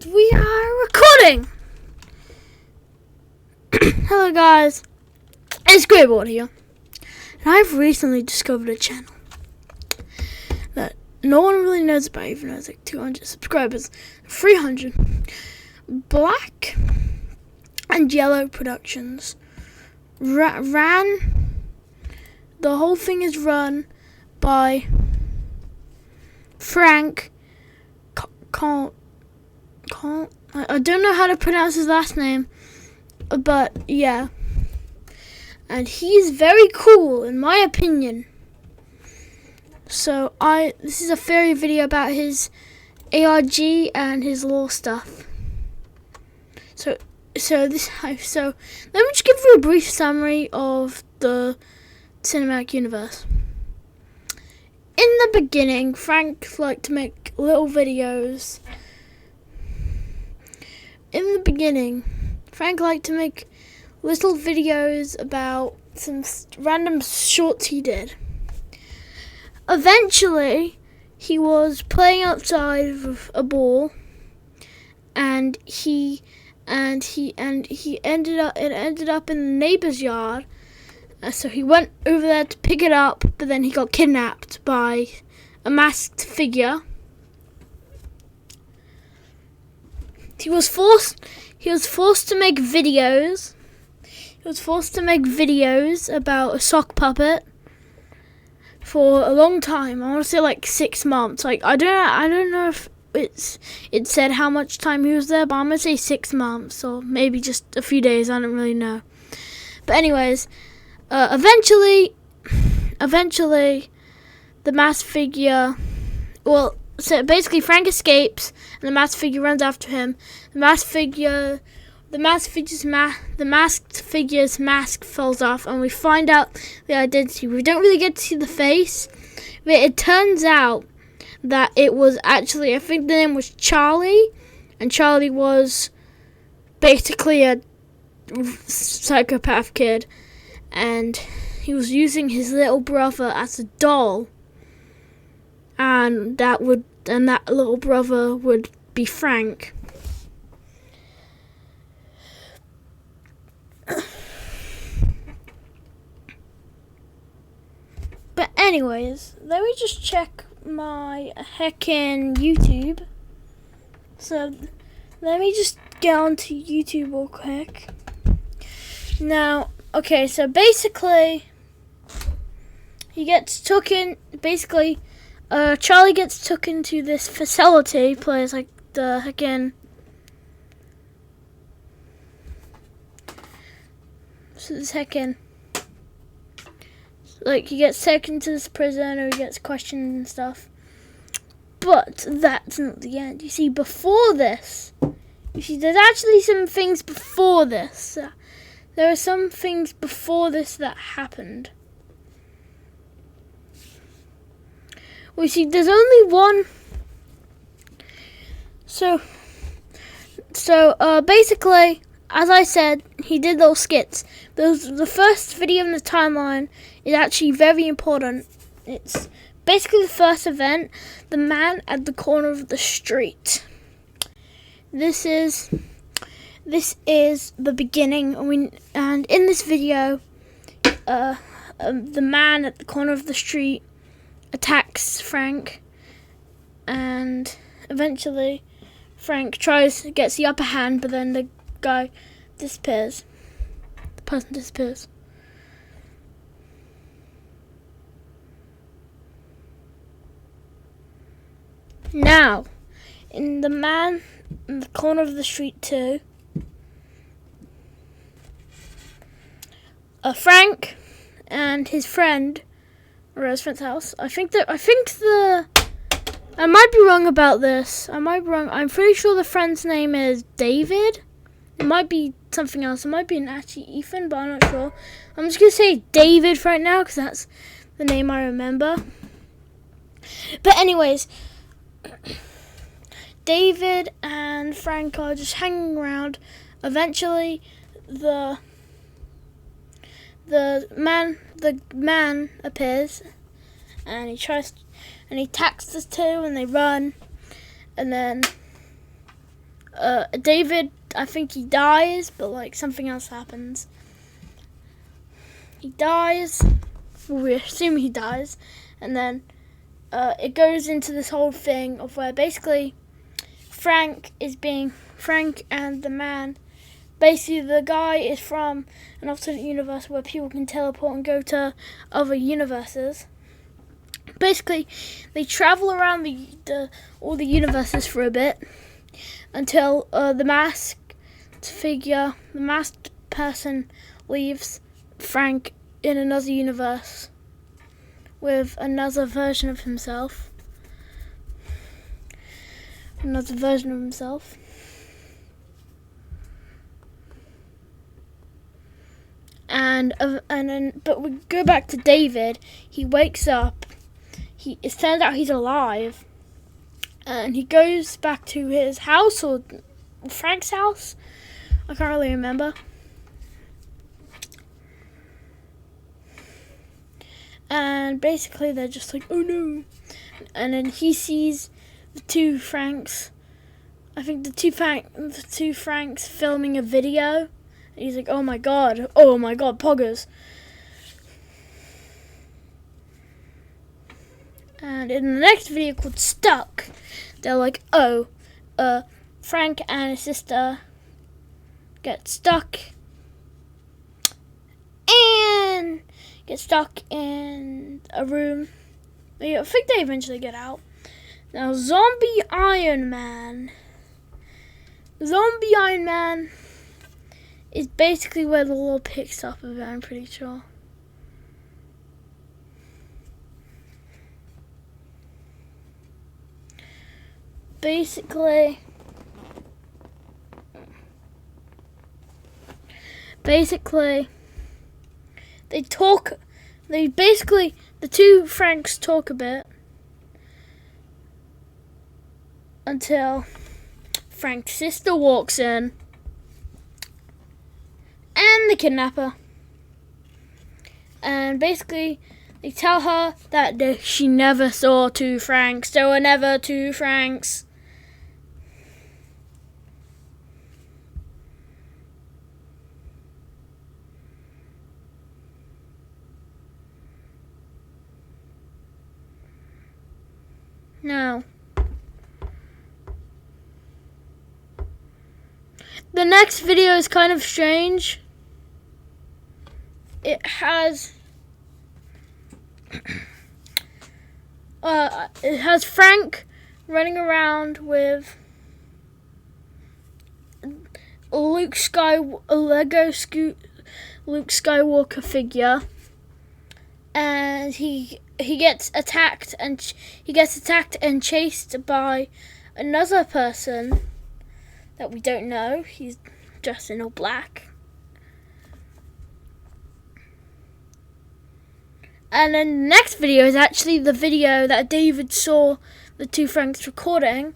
And we are recording! Hello guys, it's Greyboard here. And I've recently discovered a channel that no one really knows about, even though it's like 200 subscribers. 300. Black and Yellow Productions. The whole thing is run by Frank. I don't know how to pronounce his last name, but yeah. And he's very cool, in my opinion. So this is a fairy video about his ARG and his lore stuff. So let me just give you a brief summary of the cinematic universe. In the beginning, Frank liked to make little videos. About some random shorts he did. Eventually, he was playing outside with a ball, and it ended up in the neighbor's yard. So he went over there to pick it up, but then he got kidnapped by a masked figure. He was forced to make videos. He was forced to make videos about a sock puppet for a long time. I want to say like 6 months. Like I don't know if it said how much time he was there, but I'm gonna say 6 months or maybe just a few days. I don't really know. But anyways, eventually, the masked figure. So basically, Frank escapes, and the masked figure runs after him. The masked figure's mask falls off, and we find out the identity. We don't really get to see the face, but it turns out that it was actually, I think the name was Charlie, and Charlie was basically a psychopath kid, and he was using his little brother as a doll, and that little brother would be Frank. But anyways, let me just check my heckin' YouTube. So let me just get onto YouTube real quick. Now, okay, so basically he gets taken. Charlie gets taken to this facility. Plays like the heckin'. So this heckin'. Like, he gets taken to this prison, or he gets questioned and stuff. But that's not the end. You see, before this, there's actually some things before this. There are some things before this that happened. Well, you see, there's only one. So basically, as I said, he did little skits. The first video in the timeline is actually very important. It's basically the first event, the man at the corner of the street. This is the beginning, and in this video, the man at the corner of the street attacks Frank, and eventually Frank gets the upper hand, but then the guy disappears. The person disappears. Now, in the man in the corner of the street 2, Frank and his friend are at his friend's house. I might be wrong about this. I'm pretty sure the friend's name is David. It might be something else. It might be actually Ethan, but I'm not sure. I'm just going to say David for right now, because that's the name I remember. But anyways, David and Frank are just hanging around. Eventually, the man appears, and he attacks the two, and they run, and then David, I think he dies, but like something else happens. He dies. We assume he dies, and then it goes into this whole thing of where basically Frank and the man. Basically, the guy is from an alternate universe where people can teleport and go to other universes. Basically, they travel around all the universes for a bit until the masked person leaves Frank in another universe with another version of himself. But we go back to David. He wakes up. It turns out he's alive, and he goes back to his house, or Frank's house. I can't really remember. And basically, they're just like, "Oh no!" And then he sees the two Franks. I think the two Franks filming a video. And he's like, oh my god, poggers. And in the next video called Stuck, they're like, Frank and his sister get stuck in a room. I think they eventually get out. Now, Zombie Iron Man is basically where the law picks up a bit, I'm pretty sure. Basically, the two Franks talk a bit until Frank's sister walks in and the kidnapper. And basically, they tell her that she never saw two Franks. There were never two Franks. No. The next video is kind of strange. It has Frank running around with a Luke Skywalker figure, and he gets attacked and chased by another person that we don't know. He's dressed in all black. And then the next video is actually the video that David saw the two Franks recording.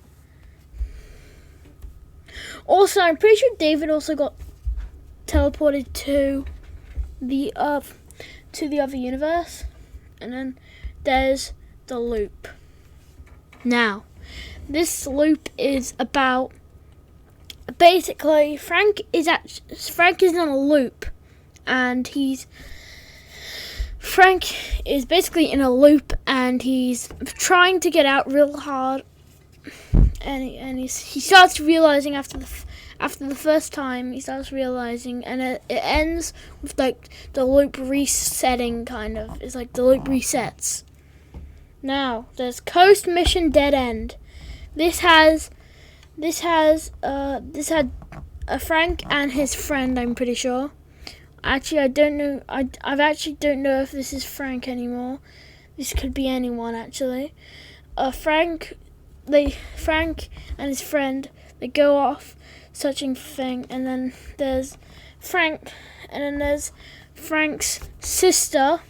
Also, I'm pretty sure David also got teleported to the other universe. And then there's the loop. Now, this loop is about basically Frank is in a loop, and Frank is basically in a loop, and he's trying to get out real hard, and he starts realizing after the first time he starts realizing, and it ends with like the loop resetting kind of. It's like the loop resets. Now there's Coast Mission Dead End. This had a Frank and his friend, I'm pretty sure. Actually, I don't know. I actually don't know if this is Frank anymore. This could be anyone, actually. Frank and his friend, they go off searching for thing, and then there's Frank, and then there's Frank's sister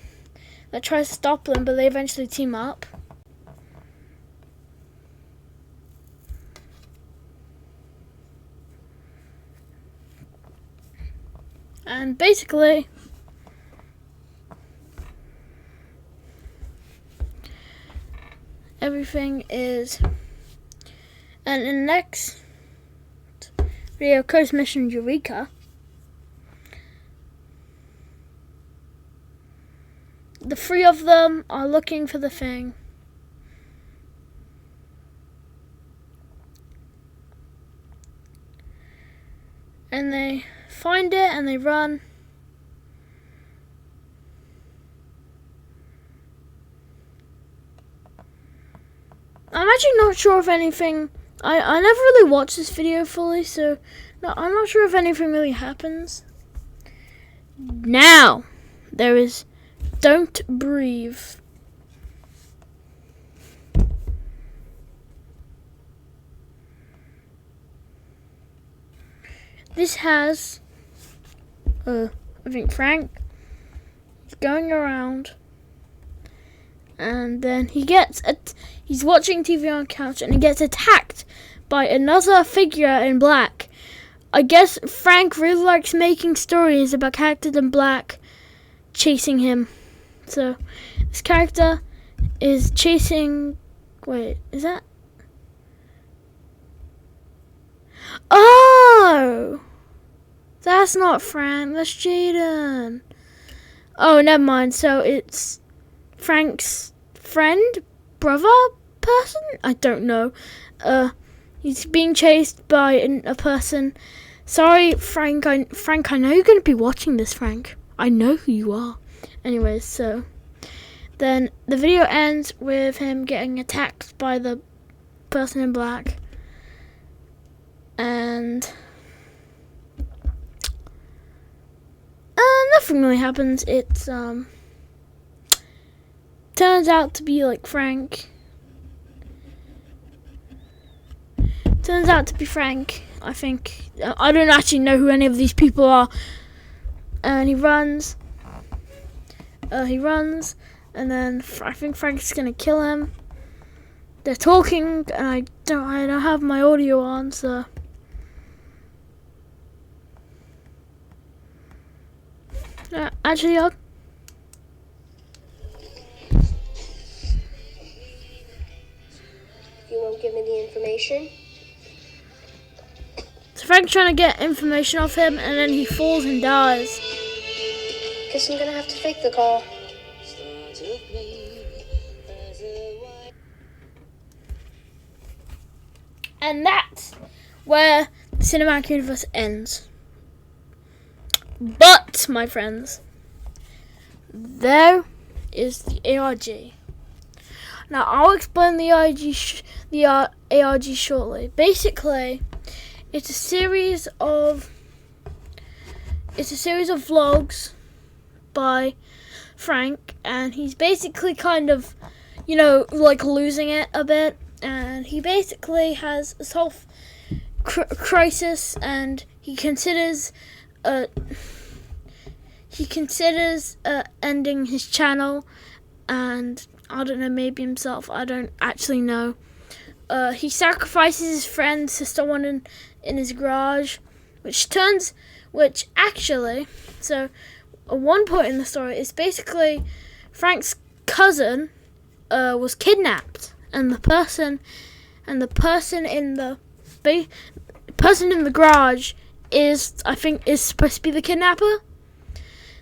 that tries to stop them, but they eventually team up. And basically, everything is, and in the next video Coast Mission Eureka. The three of them are looking for the thing. And they find it and they run. I'm actually not sure if anything... I never really watched this video fully, so no, I'm not sure if anything really happens. Now, there is Don't Breathe. This has, I think Frank is going around, and then he's watching TV on a couch, and he gets attacked by another figure in black. I guess Frank really likes making stories about characters in black chasing him. So this character is chasing. Wait, is that? Oh! That's not Frank, that's Jaden. Oh, never mind. So it's Frank's friend, brother, person? I don't know. He's being chased by a person. Sorry, Frank, I know you're going to be watching this, Frank. I know who you are. Anyways, so then the video ends with him getting attacked by the person in black. And nothing really happens. It turns out to be like Frank. Turns out to be Frank, I think. I don't actually know who any of these people are. And he runs. And then I think Frank's gonna kill him. They're talking, and I don't have my audio on, so. Actually, You won't give me the information? So Frank's trying to get information off him, and then he falls and dies. Guess I'm gonna have to fake the call. And that's where the cinematic universe ends. But, my friends, there is the ARG. Now, I'll explain the ARG shortly. Basically, it's a series of vlogs by Frank, and he's basically kind of, like losing it a bit, and he basically has a health crisis, and he considers ending his channel, and I don't know, maybe himself, I don't actually know. He sacrifices his friends to someone in his garage, which actually, so at one point in the story, it's basically Frank's cousin was kidnapped, and the person in the garage is supposed to be the kidnapper.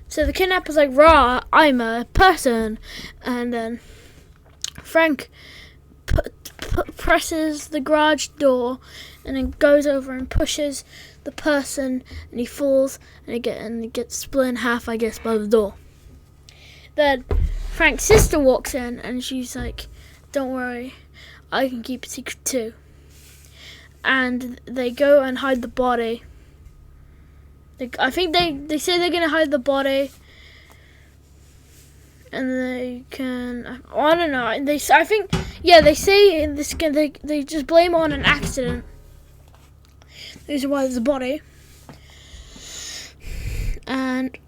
So the kidnapper's like, "Rah, I'm a person," and then Frank presses the garage door, and then goes over and pushes the person, and he falls, and he gets split in half, I guess, by the door. Then Frank's sister walks in, and she's like, "Don't worry, I can keep a secret too." And they go and hide the body. I think they say they're gonna hide the body, and they can. I don't know. They say in this they just blame it on an accident. This is why there's a body, and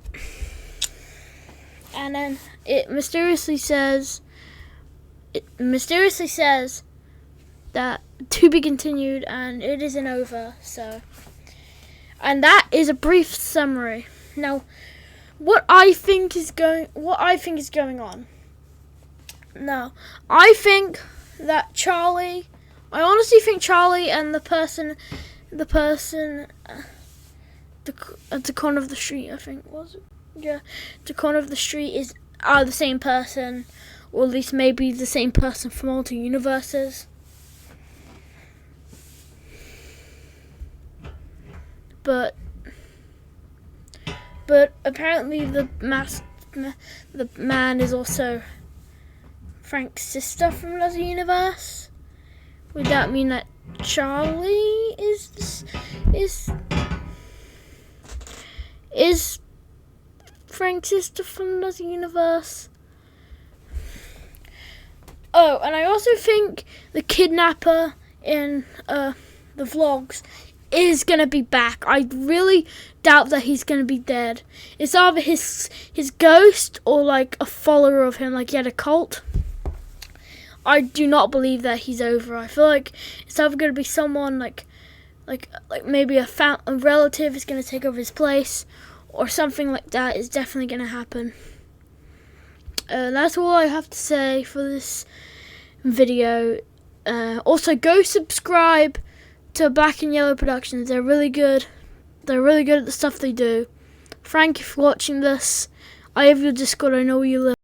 then it mysteriously says that to be continued, and it isn't over. So. And that is a brief summary. Now, what I think is going on. Now, I honestly think Charlie and the person the person at the corner of the street, I think was it? Yeah, the corner of the street are the same person, or at least maybe the same person from all two universes. But apparently the man is also Frank's sister from another universe. Would that mean that Charlie is Frank's sister from another universe? Oh, and I also think the kidnapper in the vlogs is gonna be back. I really doubt that he's gonna be dead. It's either his ghost or like a follower of him, like he had a cult. I do not believe that he's over. I feel like it's either gonna be someone like maybe a relative is gonna take over his place, or something like that is definitely gonna happen. That's all I have to say for this video. Also, go subscribe to Black and Yellow Productions. They're really good. They're really good at the stuff they do. Frank, if you're watching this, I have your Discord. I know where you live.